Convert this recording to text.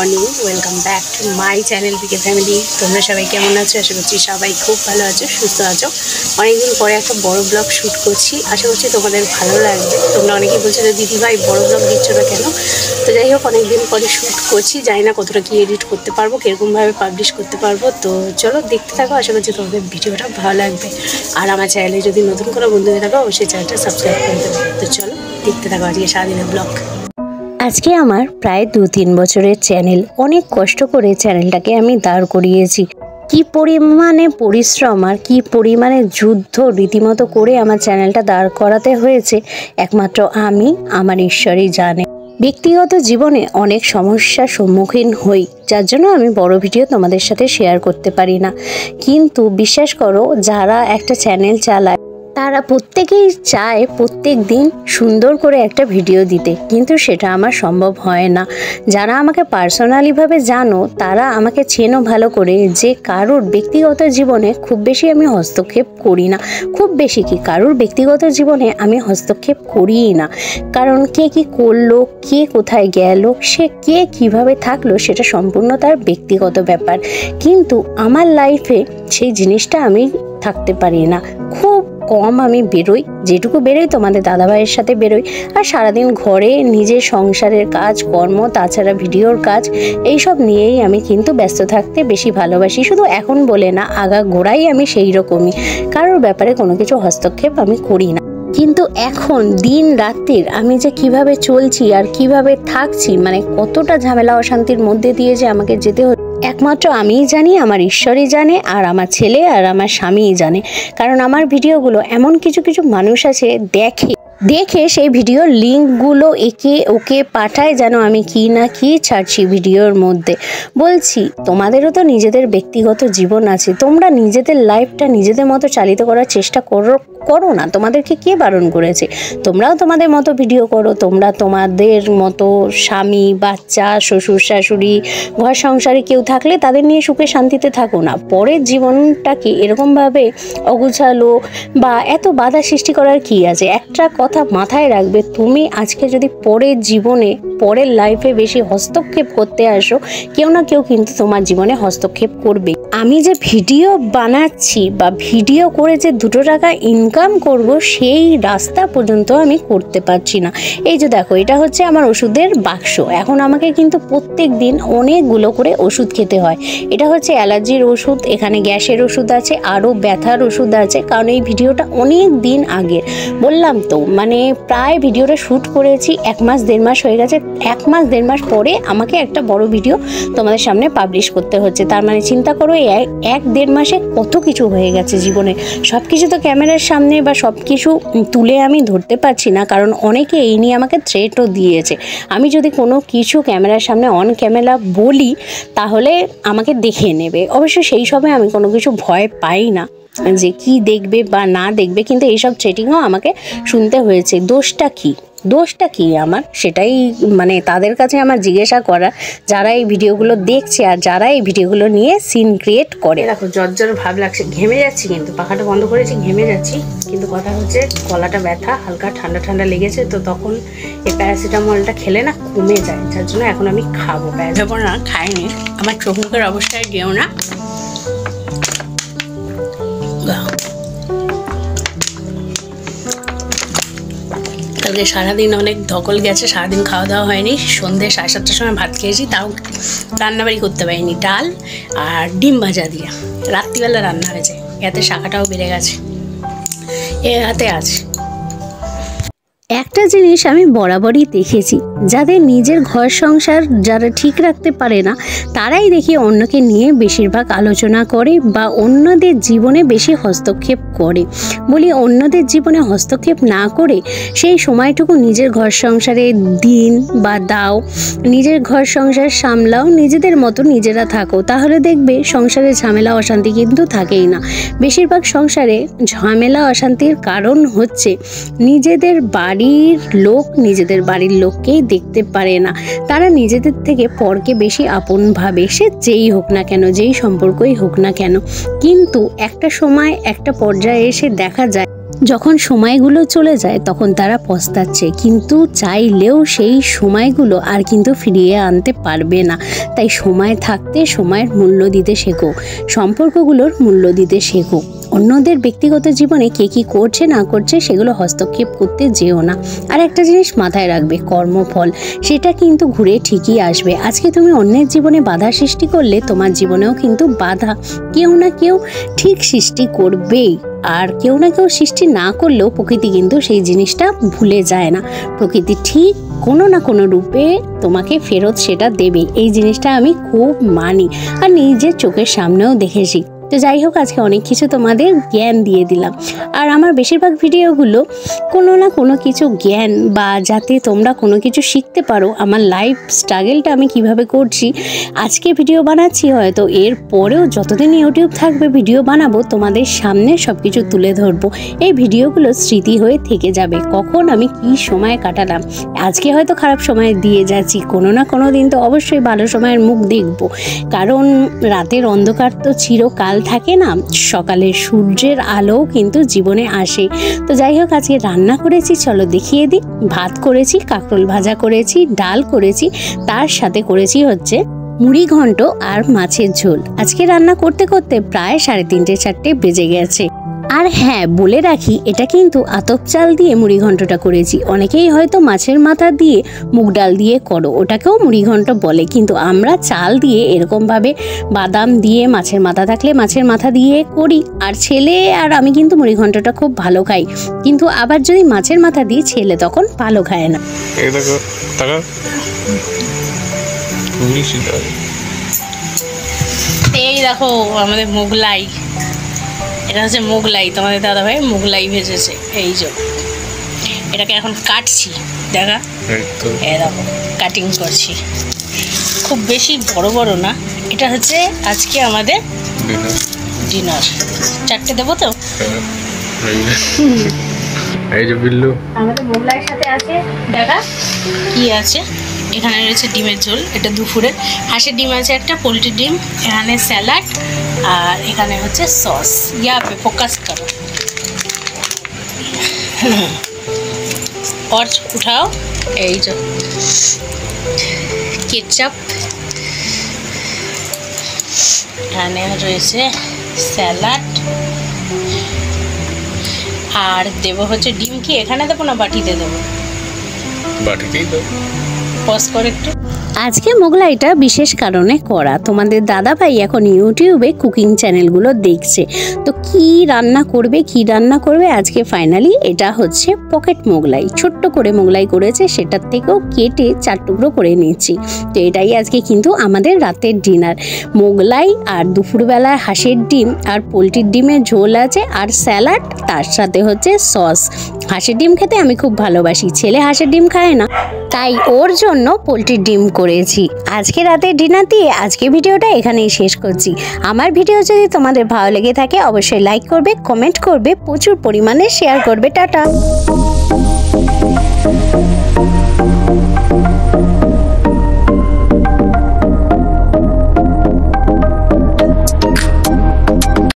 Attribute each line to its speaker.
Speaker 1: Morning, welcome back to my channel PK family. তোমরা সবাই কেমন আছো? আশা করছি সবাই খুব ভালো আছো, সুস্থ আছো। অনেকদিন পরে একটা বড় ব্লগ শ্যুট করছি, আশা করছি তোমাদের ভালো লাগবে। তোমরা অনেকেই বলছো যে দিদি ভাই বড় ব্লগ দিচ্ছ না কেন? তো যাই হোক, অনেকদিন পরে শ্যুট করছি, জানি না কতটা কি এডিট করতে পারবো, কীরকমভাবে পাবলিশ করতে পারবো। তো চলো দেখতে থাকো, আশা করছি তোমাদের ভিডিওটা ভালো লাগবে। আর আমার চ্যানেলে যদি নতুন কোনো বন্ধু হয়ে থাকো, অবশ্যই চ্যানেলটা সাবস্ক্রাইব করে দেবে। তো চলো দেখতে থাকো আজকে সারাদিনের ব্লগ। আজকে আমার প্রায় 2-3 বছরের চ্যানেল, অনেক কষ্ট করে চ্যানেলটাকে আমি দাঁড় করিয়েছি। কি পরিমাণে পরিশ্রম আর কি পরিমাণে যুদ্ধ রীতিমতো করে আমার চ্যানেলটা দাঁড় করাতে হয়েছে একমাত্র আমি, আমার ঈশ্বরই জানে। ব্যক্তিগত জীবনে অনেক সমস্যার সম্মুখীন হই, যার জন্য আমি বড় ভিডিও তোমাদের সাথে শেয়ার করতে পারি না। কিন্তু বিশ্বাস করো, যারা একটা চ্যানেল চালায় তারা প্রত্যেকেই চায় প্রত্যেক দিন সুন্দর করে একটা ভিডিও দিতে, কিন্তু সেটা আমার সম্ভব হয় না। যারা আমাকে পার্সোনালিভাবে জানো, তারা আমাকে চেনো ভালো করে যে কারোর ব্যক্তিগত জীবনে খুব বেশি আমি হস্তক্ষেপ করি না। খুব বেশি কি, কারোর ব্যক্তিগত জীবনে আমি হস্তক্ষেপ করিই না। কারণ কে কি করলো, কে কোথায় গেল, সে কে কিভাবে থাকলো, সেটা সম্পূর্ণ তার ব্যক্তিগত ব্যাপার। কিন্তু আমার লাইফে সেই জিনিসটা আমি থাকতে পারি না। খুব কম আমি বেরোই, যেটুকু বেরোই তোমাদের দাদাভাইয়ের সাথে বেরোই। আর সারাদিন ঘরে নিজের সংসারের কাজ কর্ম, তাছাড়া ভিডিওর কাজ, এইসব নিয়েই আমি কিন্তু ব্যস্ত থাকতে বেশি ভালোবাসি। শুধু এখন বলে না, আগাগোড়াই আমি সেই রকমই, কারোর ব্যাপারে কোনো কিছু হস্তক্ষেপ আমি করি না। কিন্তু এখন দিন রাত্রির আমি যে কিভাবে চলছি আর কিভাবে থাকছি, মানে কতটা ঝামেলা অশান্তির মধ্যে দিয়ে যে আমাকে যেতে হচ্ছে, একমাত্র আমিই জানি, আমার ঈশ্বরই জানে, আর আমার ছেলে আর আমার স্বামীই জানে। কারণ আমার ভিডিওগুলো এমন কিছু কিছু মানুষ আছে দেখে সেই ভিডিওর লিঙ্কগুলো একে ওকে পাঠায়, যেন আমি কি না কি ছাড়ছি ভিডিওর মধ্যে। বলছি, তোমাদেরও তো নিজেদের ব্যক্তিগত জীবন আছে, তোমরা নিজেদের লাইফটা নিজেদের মতো চালিত করার চেষ্টা করো না। তোমাদেরকে কে বারণ করেছে? তোমরাও তোমাদের মতো ভিডিও করো, তোমরা তোমাদের মতো স্বামী, বাচ্চা, শ্বশুর শাশুড়ি, ঘর সংসারে কেউ থাকলে তাদের নিয়ে সুখে শান্তিতে থাকো না। পরের জীবনটাকে এরকমভাবে অগুছালো বা এত বাধা সৃষ্টি করার কি আছে? একটা কথা মাথায় রাখবে, তুমি আজকে যদি পরের জীবনে, পরের লাইফে বেশি হস্তক্ষেপ করতে আসো, কেউ না কেউ কিন্তু তোমার জীবনে হস্তক্ষেপ করবে। আমি যে ভিডিও বানাচ্ছি বা ভিডিও করে যে 2 টাকা ইনকাম করব, সেই রাস্তা পর্যন্ত আমি করতে পারছি না। এই যে দেখো, এটা হচ্ছে আমার ওষুধের বাক্স। এখন আমাকে কিন্তু প্রত্যেক দিন অনেকগুলো করে ওষুধ খেতে হয়। এটা হচ্ছে অ্যালার্জির ওষুধ, এখানে গ্যাসের ওষুধ আছে, আরও ব্যথার ওষুধ আছে। কারণ এই ভিডিওটা অনেক দিন আগে, বললাম তো, মানে প্রায় ভিডিওটা শ্যুট করেছি 1 মাস 1.5 মাস হয়ে গেছে। 1 মাস 1.5 মাস পরে আমাকে একটা বড় ভিডিও তোমাদের সামনে পাবলিশ করতে হচ্ছে। তার মানে চিন্তা করো, 1-1.5 মাসে কত কিছু হয়ে গেছে জীবনে। সব কিছু তো ক্যামেরার সামনে বা সব কিছু তুলে আমি ধরতে পারছি না, কারণ অনেকে এই নিয়ে আমাকে থ্রেটও দিয়েছে। আমি যদি কোনো কিছু ক্যামেরার সামনে অন ক্যামেরা বলি, তাহলে আমাকে দেখে নেবে। অবশ্য সেই সময় আমি কোনো কিছু ভয় পাই না যে কি দেখবে বা না দেখবে, কিন্তু এইসব থ্রেটিংও আমাকে শুনতে হয়েছে। দোষটা কি আমার, সেটাই মানে তাদের কাছে আমার জিজ্ঞাসা করা, যারা এই ভিডিওগুলো দেখছে আর যারা এই ভিডিওগুলো নিয়ে সিন ক্রিয়েট করে। দেখো, জ্বর ভাব লাগছে, ঘেমে যাচ্ছি, কিন্তু পাখাটা বন্ধ করেছি, ঘেমে যাচ্ছি। কিন্তু কথা হচ্ছে, গলাটা ব্যথা, হালকা ঠান্ডা লেগেছে, তো তখন এই প্যারাসিটামলটা খেলে না কমে যায়, যার জন্য এখন আমি খাবো। প্যারাসিটামল না খাইনি, আমার চোখ মুখের অবস্থায় গেও না। কালকে সারাদিন অনেক ধকল গেছে, সারাদিন খাওয়া দাওয়া হয়নি। সন্ধ্যে 7:30টার সময় ভাত খেয়েছি, তাও রান্নাবাড়ি করতে পারিনি, ডাল আর ডিম ভাজা দিয়ে। রাত্রিবেলা রান্না হয়েছে, এতে শাখাটাও বেড়ে গেছে, এ হাতে আছে। একটা জিনিস আমি বরাবরই দেখেছি, যাদের নিজের ঘর সংসার যারা ঠিক রাখতে পারে না, তারাই দেখি অন্যকে নিয়ে বেশিরভাগ আলোচনা করে বা অন্যদের জীবনে বেশি হস্তক্ষেপ করে। বলি, অন্যদের জীবনে হস্তক্ষেপ না করে সেই সময়টুকু নিজের ঘর সংসারে দিন বা দাও, নিজের ঘর সংসার সামলাও, নিজেদের মতো নিজেরা থাকো, তাহলে দেখবে সংসারে ঝামেলা অশান্তি কিন্তু থাকেই না। বেশিরভাগ সংসারে ঝামেলা অশান্তির কারণ হচ্ছে নিজেদের নিজেদের বাড়ির লোককেই দেখতে পারে না। তারা নিজেদের থেকে পরকে বেশি আপন ভাবে, সে যেই হোক না কেন, যেই সম্পর্কই হোক না কেন। কিন্তু একটা সময়, একটা পর্যায়ে এসে দেখা যায় যখন সময়গুলো চলে যায় তখন তারা পস্তাচ্ছে, কিন্তু চাইলেও সেই সময়গুলো আর কিন্তু ফিরিয়ে আনতে পারবে না। তাই সময় থাকতে সময়ের মূল্য দিতে শেখো, সম্পর্কগুলোর মূল্য দিতে শেখো। অন্যদের ব্যক্তিগত জীবনে কে কী করছে না করছে সেগুলো হস্তক্ষেপ করতে যেও না। আর একটা জিনিস মাথায় রাখবে, কর্মফল সেটা কিন্তু ঘুরে ঠিকই আসবে। আজকে তুমি অন্যের জীবনে বাধা সৃষ্টি করলে তোমার জীবনেও কিন্তু বাধা কেউ না কেউ ঠিক সৃষ্টি করবেই। আর কেউ না কেউ সৃষ্টি না করলেও প্রকৃতি কিন্তু সেই জিনিসটা ভুলে যায় না। প্রকৃতি ঠিক কোনো না কোনো রূপে তোমাকে ফেরত সেটা দেবে, এই জিনিসটা আমি খুব মানি আর নিজের চোখের সামনেও দেখেছি। তো যাই হোক, আজকে অনেক কিছু তোমাদের জ্ঞান দিয়ে দিলাম। আর আমার বেশিরভাগ ভিডিওগুলো কোনো না কোনো কিছু জ্ঞান বা যাতে তোমরা কোনো কিছু শিখতে পারো, আমার লাইফ স্ট্রাগলটা আমি কিভাবে করছি আজকে ভিডিও বানাচ্ছি। হয়তো এর পরেও যতদিন ইউটিউব থাকবে ভিডিও বানাবো, তোমাদের সামনে সব কিছু তুলে ধরবো। এই ভিডিওগুলো স্মৃতি হয়ে থেকে যাবে, কখন আমি কি সময় কাটালাম। আজকে হয়তো খারাপ সময় দিয়ে যাচ্ছি, কোনো না কোনো দিন তো অবশ্যই ভালো সময়ের মুখ দেখবো, কারণ রাতের অন্ধকার তো চিরকাল থাকে না, সকালের সূর্যের আলোও কিন্তু জীবনে আসে। তো যাই হোক, আজকে রান্না করেছি, চলো দেখিয়ে দিই। ভাত করেছি, কাঁকরোল ভাজা করেছি, ডাল করেছি, তার সাথে করেছি হচ্ছে মুড়ি ঘন্ট আর মাছের ঝোল। আজকে রান্না করতে করতে প্রায় 3:30-4 বেজে গেছে। আর হ্যাঁ, বলে রাখি, এটা কিন্তু আতপ চাল দিয়ে মুড়ি ঘন্টটা করেছি। অনেকেই হয়তো মাছের মাথা দিয়ে মুগ ডাল দিয়ে করো, ওটাকেও মুড়ি ঘন্ট বলে, কিন্তু আমরা চাল দিয়ে এরকমভাবে বাদাম দিয়ে, মাছের মাথা থাকলে মাছের মাথা দিয়ে করি। আর ছেলে আর আমি কিন্তু মুড়ি ঘন্টটা খুব ভালো খাই, কিন্তু আবার যদি মাছের মাথা দিয়ে, ছেলে তখন ভালো খায় না। এই দেখো আমাদের মোগলাই, এটা হচ্ছে মোগলাই, তোমাদের দাদাভাই মোগলাই ভেজেছে। এই যে এটাকে এখন কাটছি, দেখা এই দেখো কাটিং করছি, খুব বেশি বড় বড় না। এটা হচ্ছে আজকে আমাদের ডিনার। 4টে দেবো তো।
Speaker 2: এই যে বিল্লু
Speaker 1: আমাদের মোগলাইয়ের সাথে আছে, দেখা কি আছে। এখানে রয়েছে ডিমের ঝোল, এটা দুপুরে। হাঁসের ডিম আছে একটা, পোলট্রির ডিম, এখানে স্যালাড, আর এখানে হচ্ছে সস। ইয়া পে ফোকাস করো और উঠাও। এই যে কেচাপ, এখানে রয়েছে স্যালাড, আর দেবো হচ্ছে ডিম। কি এখানে দেবো না বাটিতে দেবো?
Speaker 2: বাটিতেই দাও,
Speaker 1: পজ করে একটু। আজকে মোগলাইটা বিশেষ কারণে করা। তোমাদের দাদাভাই এখন ইউটিউবে কুকিং চ্যানেলগুলো দেখছে, তো কি রান্না করবে আজকে ফাইনালি এটা হচ্ছে পকেট মোগলাই। ছোট্ট করে মোগলাই করেছে, সেটার থেকেও কেটে 4 টুকরো করে নিচ্ছি। তো এটাই আজকে কিন্তু আমাদের রাতের ডিনার, মোগলাই আর দুপুরবেলায় হাঁসের ডিম আর পোলট্রির ডিমের ঝোল আছে, আর স্যালাড, তার সাথে হচ্ছে সস। হাঁসের ডিম খেতে আমি খুব ভালোবাসি, ছেলে হাঁসের ডিম খায় না, তাই ওর জন্য পোলট্রির ডিম করেছি। আজকে রাতে ডিনার দিয়ে আজকে ভিডিওটা এখানেই শেষ করছি। আমার ভিডিও যদি তোমাদের ভালো লেগে থাকে অবশ্যই লাইক করবে, কমেন্ট করবে, প্রচুর পরিমাণে শেয়ার করবে। টাটা।